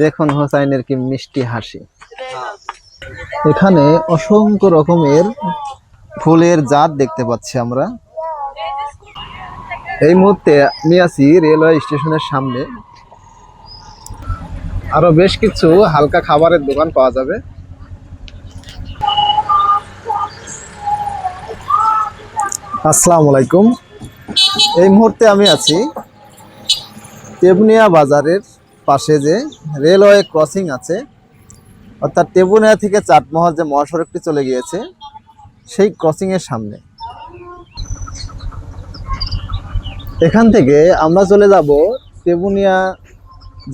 দেখুন হোসাইনের কি মিষ্টি হাসি। এখানে অসংখ্য রকমের ফুলের জাত দেখতে পাচ্ছি আমরা। এই মুহূর্তে আমি আছি রেলওয়ে স্টেশনের সামনে। আরো বেশ কিছু হালকা খাবারের দোকান পাওয়া যাবে। আসসালামু আলাইকুম। এই মুহূর্তে আমি আছি তেবুনিয়া বাজারের পাশে যে রেলওয়ে ক্রসিং আছে, অর্থাৎ তেবুনিয়া থেকে চাটমোহর যে মহাসড়কটি চলে গিয়েছে সেই ক্রসিং এর সামনে। এখান থেকে আমরা চলে যাব তেবুনিয়া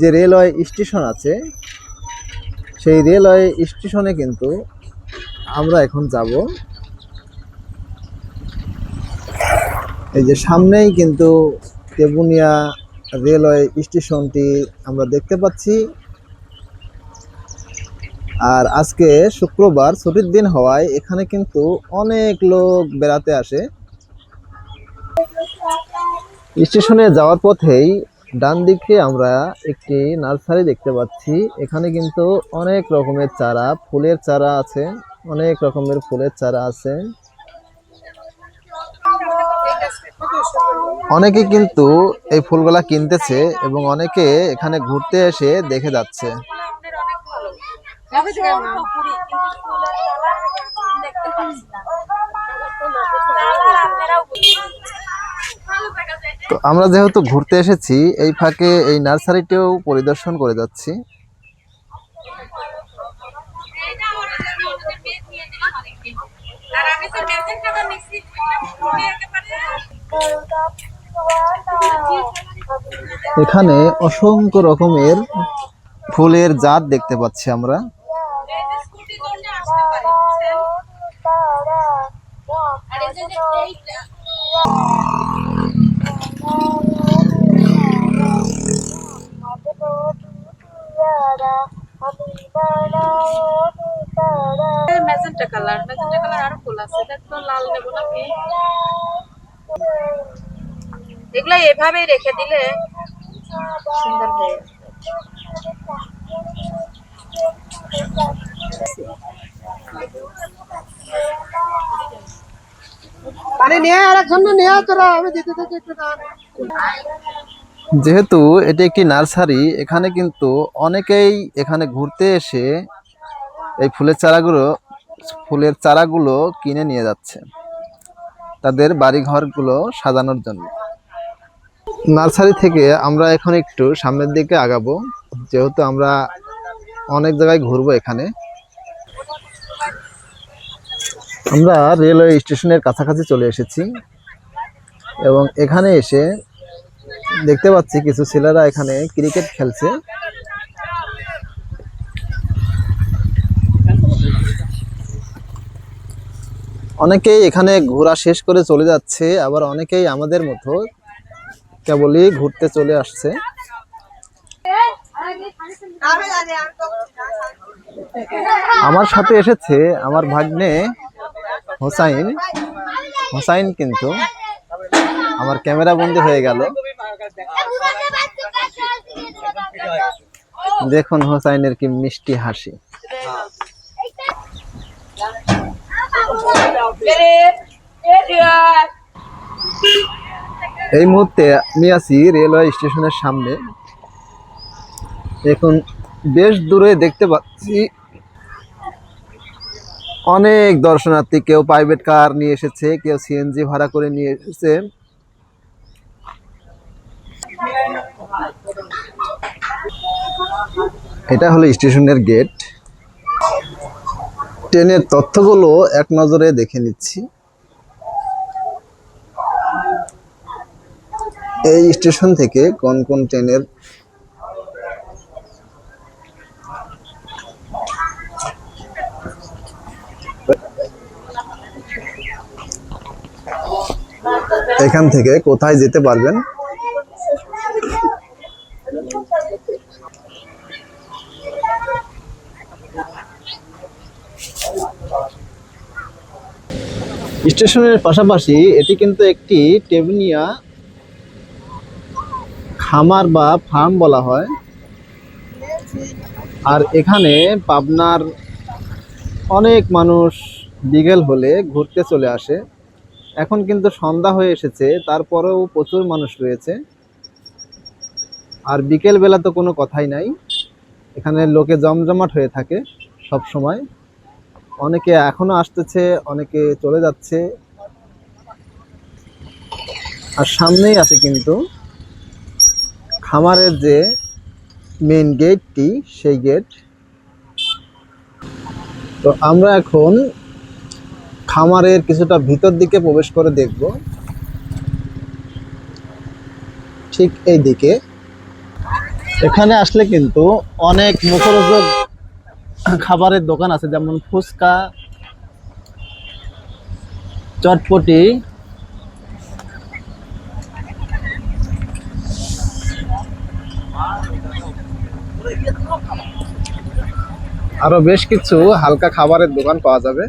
যে রেলওয়ে স্টেশন আছে, সেই রেলওয়ে স্টেশনে কিন্তু আমরা এখন যাব। এই যে সামনেই কিন্তু তেবুনিয়া রেলওয়ে স্টেশনটি আমরা দেখতে পাচ্ছি। আর আজকে শুক্রবার, ছুটির দিন হওয়ায় এখানে কিন্তু অনেক লোক বেড়াতে আসে। স্টেশনে যাওয়ার পথেই ডান দিকে আমরা একটি নার্সারি দেখতে পাচ্ছি। এখানে কিন্তু অনেক রকমের চারা, ফুলের চারা আছে, অনেক রকমের ফুলের চারা আছে। অনেকে কিন্তু এই ফুলগুলা কিনতেছে এবং অনেকে এখানে ঘুরতে এসে দেখে যাচ্ছে। তো আমরা যেহেতু ঘুরতে এসেছি, এই ফাঁকে এই নার্সারিটিও পরিদর্শন করে যাচ্ছি। এখানে অসংখ্য রকমের ফুলের জাত দেখতে পাচ্ছি আমরা। ম্যাজেন্টা কালার আরো ফুল আছে, এটা তো লাল নেব নাকি? এগুলা এভাবেই রেখে দিলে সুন্দর হয়ে পানি নিয়ে আরেকজন নিয়ে তোরা আমি দিতে দিতে একটু দাঁড়া। যেহেতু এটি একটি নার্সারি, এখানে কিন্তু অনেকেই এখানে ঘুরতে এসে এই ফুলের চারাগুলো কিনে নিয়ে যাচ্ছে তাদের বাড়ি ঘরগুলো সাজানোর জন্য। নার্সারি থেকে আমরা এখন একটু সামনের দিকে আগাবো, যেহেতু আমরা অনেক জায়গায় ঘুরবো। এখানে আমরা রেলওয়ে স্টেশনের কাছাকাছি চলে এসেছি এবং এখানে এসে দেখতে পাচ্ছি কিছু ছেলেরা এখানে ক্রিকেট খেলছে। অনেকেই এখানে ঘোরা শেষ করে চলে যাচ্ছে, আবার অনেকেই আমাদের মতো কেবলই ঘুরতে চলে আসছে। আমার সাথে এসেছে আমার ভাগ্নে হোসাইন কিন্তু আমার ক্যামেরা বন্দী হয়ে গেল। দেখুন হোসাইনের কি মিষ্টি হাসি। এই মুহূর্তে আমি আছি রেলওয়ে স্টেশনের সামনে। এখন বেশ দূরে দেখতে পাচ্ছি অনেক দর্শনার্থী, কেউ প্রাইভেট কার নিয়ে এসেছে, কেউ সিএনজি ভাড়া করে নিয়ে এসেছে। এটা হলো স্টেশনের গেট। ট্রেনের তথ্যগুলো এক নজরে দেখে নিচ্ছি। এই স্টেশন থেকে কোন কোন ট্রেনের এখান থেকে কোথায় যেতে পারবেন। স্টেশনের পাশাপাশি এটি কিন্তু একটি তেবুনিয়া খামার বা ফার্ম বলা হয়। আর এখানে পাবনার অনেক মানুষ বিকেল হলে ঘুরতে চলে আসে। এখন কিন্তু সন্ধ্যা হয়ে এসেছে, তারপরেও প্রচুর মানুষ রয়েছে। আর বিকেল বেলা তো কোনো কথাই নাই, এখানে লোকে জমজমাট হয়ে থাকে সব সময়। অনেকে এখনো আসতেছে, অনেকে চলে যাচ্ছে। আর সামনেই আছে কিন্তু খামারের যে মেইন গেটটি, সেই গেট। তো আমরা এখন খামারের কিছুটা ভিতর দিকে প্রবেশ করে দেখব। ঠিক এই দিকে এখানে আসলে কিন্তু অনেক মুখরোচক খাবারের দোকান আছে, যেমন ফুচকা, চটপটি, আরো বেশ কিছু হালকা খাবারের দোকান পাওয়া যাবে।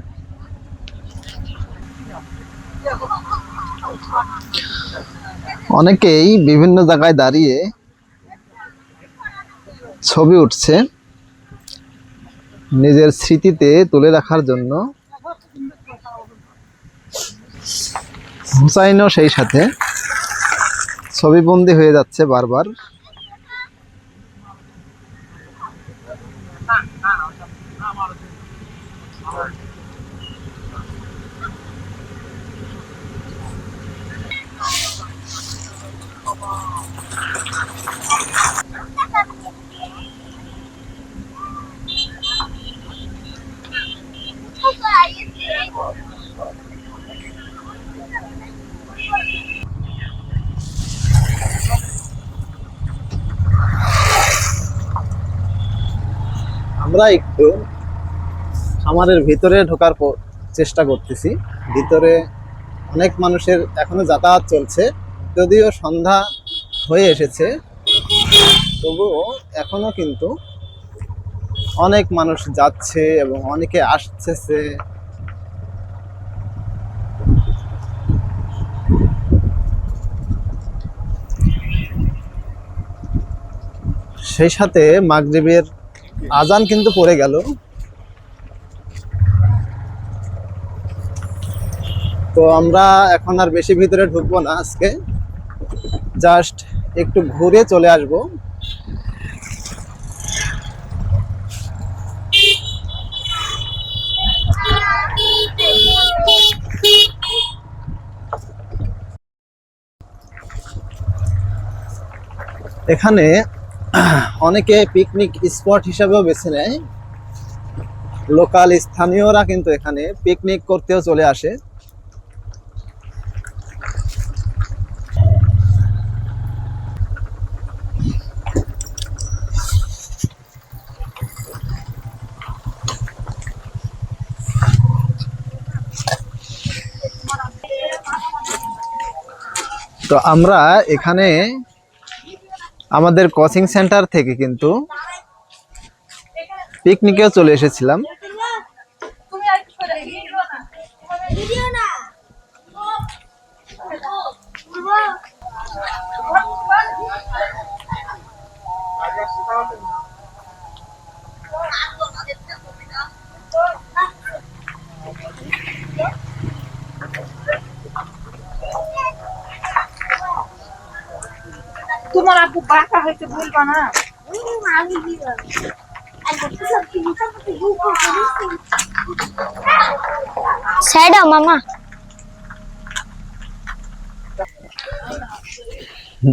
অনেকেই বিভিন্ন জায়গায় দাঁড়িয়ে ছবি উঠছে নিজের স্মৃতিতে তুলে রাখার জন্য। হুসাইনও সেই সাথে ছবিবন্দি হয়ে যাচ্ছে বারবার। আমরা একটু খামারের ভিতরে ঢোকার চেষ্টা করতেছি। ভিতরে অনেক মানুষের এখনো যাতায়াত চলছে, যদিও সন্ধ্যা হয়ে এসেছে, তবুও এখনো কিন্তু অনেক মানুষ যাচ্ছে এবং অনেকে আসছে। সেই সাথে মাগরিবের আজান কিন্তু পড়ে গেল। তো আমরা এখন আর বেশি ভিতরে ঢুকবো না, আজকে জাস্ট একটু ঘুরে চলে আসব। এখানে অনেকে পিকনিক স্পট হিসাবেও বেছে নেয়। লোকাল স্থানীয়রা কিন্তু এখানে পিকনিক করতেও চলে আসে। তো আমরা এখানে আমাদের কোচিং সেন্টার থেকে কিন্তু পিকনিকেও চলে এসেছিলাম। তোমার আপু বাঁকা হইতে বলবা না। সাইডা মামা।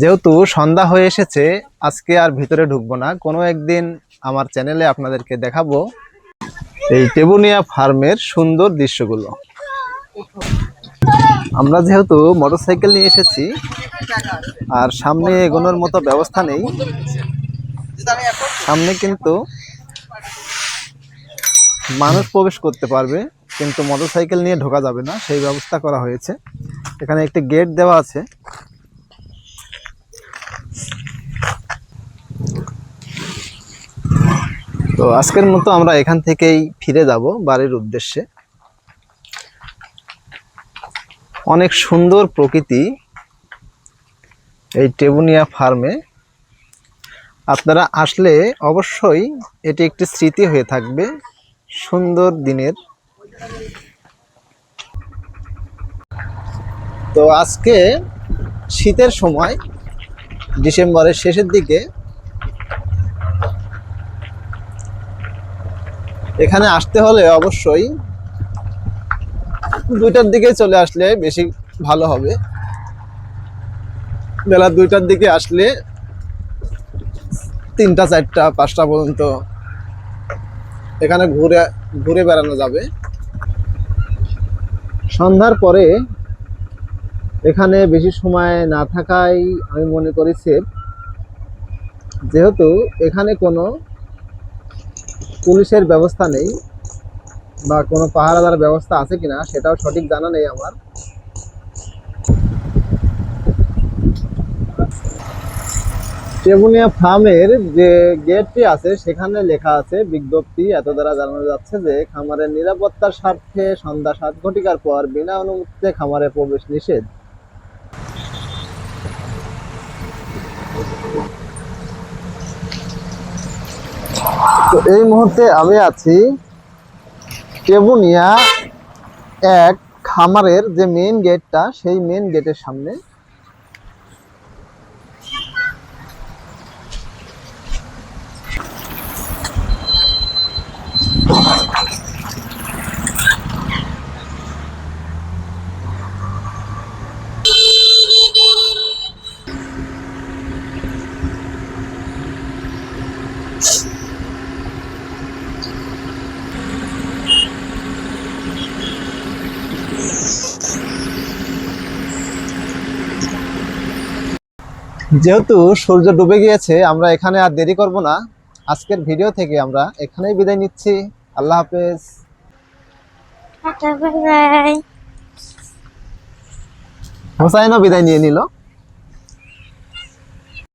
যেহেতু সন্ধ্যা হয়ে এসেছে, আজকে আর ভিতরে ঢুকবো না। কোনো একদিন আমার চ্যানেলে আপনাদেরকে দেখাবো এই টেবুনিয়া ফার্মের সুন্দর দৃশ্যগুলো। আমরা যেহেতু মোটরসাইকেল নিয়ে এসেছি আর সামনে এগোনোর মতো ব্যবস্থা নেই, সামনে কিন্তু মানুষ প্রবেশ করতে পারবে কিন্তু মোটরসাইকেল নিয়ে ঢোকা যাবে না, সেই ব্যবস্থা করা হয়েছে। এখানে একটি গেট দেওয়া আছে। তো আজকের মতো আমরা এখান থেকেই ফিরে যাব বাড়ির উদ্দেশ্যে। অনেক সুন্দর প্রকৃতি এই টেবুনিয়া ফার্মে। আপনারা আসলে অবশ্যই এটি একটি স্মৃতি হয়ে থাকবে সুন্দর দিনের। তো আজকে শীতের সময়, ডিসেম্বরের শেষের দিকে এখানে আসতে হলে অবশ্যই 2টার দিকে চলে আসলে বেশি ভালো হবে। বেলা 2টার দিকে আসলে 3টা 4টা 5টা পর্যন্ত এখানে ঘুরে ঘুরে বেড়ানো যাবে। সন্ধ্যার পরে এখানে বেশি সময় না থাকাই আমি মনে করি সেফ, যেহেতু এখানে কোনো পুলিশের ব্যবস্থা নেই বা কোনো পাহারাদার ব্যবস্থা আছে কিনা সেটাও সঠিক জানা নেই আমার। টেবুনিয়া ফার্মের যে গেটটি আছে সেখানে লেখা আছে বিজ্ঞপ্তি এত দ্বারা জানানো যাচ্ছে যে খামারের নিরাপত্তার স্বার্থে সন্ধ্যা 7 ঘটিকার পর বিনা অনুমতিতে খামারে প্রবেশ নিষেধ। তো এই মুহূর্তে আমি আছি টেবুনিয়া 1 খামারের যে মেইন গেটটা, সেই মেইন গেটের সামনে। যেহেতু সূর্য ডুবে গিয়েছে, আমরা এখানে আর দেরি করব না। আজকের ভিডিও থেকে আমরা এখানেই বিদায় নিচ্ছি। আল্লাহ হাফেজ। Tata, bye bye. হোসাইনও বিদায় নিয়ে নিল।